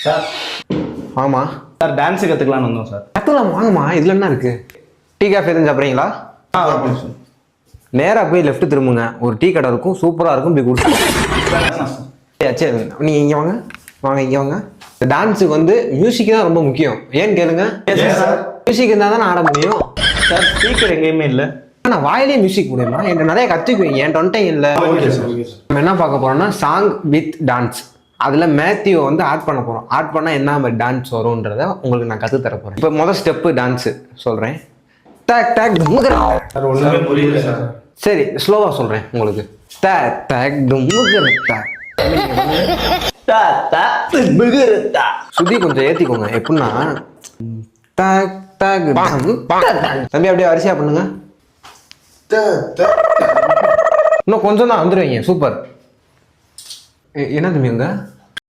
Sir. ஆமா sir dance கற்றுக்கலான்னு வந்தோம் sir. கற்றுக்கலாம் வாங்கம்மா. இதில் என்ன இருக்கு? டீ காஃபி எதுவும் சாப்பிட்றீங்களா? Okay sir. நேராக போய் லெஃப்ட் திரும்புங்க, ஒரு டீ கடை இருக்கும், சூப்பராக இருக்கும். இப்படி கொடுத்து சரி நீங்கள் இங்கே வாங்க, வாங்க இங்கே வாங்க. டான்ஸுக்கு வந்து மியூசிக் தான் ரொம்ப முக்கியம். ஏன்னு கேளுங்க. மியூசிக் இருந்தால் தான் ஆட முடியும். சார் ஸ்பீக்கர் எங்கேயுமே இல்லை. நான் வாயிலே மியூசிக் முடியுமா? என்கிட்ட நிறைய கற்றுக்குவீங்க, என் டொன்ட்டை இல்லை. Okay sir. Okay sir. நம்ம என்ன பார்க்க போறோம்னா சாங் வித் டான்ஸ். அதில் மேத்யூ வந்து ஆட் பண்ண போகிறோம். ஆட் பண்ணால் என்ன மாதிரி டான்ஸ் வரும்ன்றத உங்களுக்கு நான் கற்றுத்தர போகிறேன். இப்போ முதல் ஸ்டெப்பு டான்ஸு சொல்கிறேன். டேக் டேக் சார் ஒன்றுமே புரியல சார். சரி ஸ்லோவாக சொல்கிறேன் உங்களுக்கு. டேக் டேக் சுதி கொஞ்சம் ஏற்றிக்கோங்க. எப்படின்னா டேக் டேக் தம்பி அப்படியே வரிசையா பண்ணுங்க. இன்னும் கொஞ்சம் தான் வந்துடுவீங்க. சூப்பர். என்ன தம்பி உங்க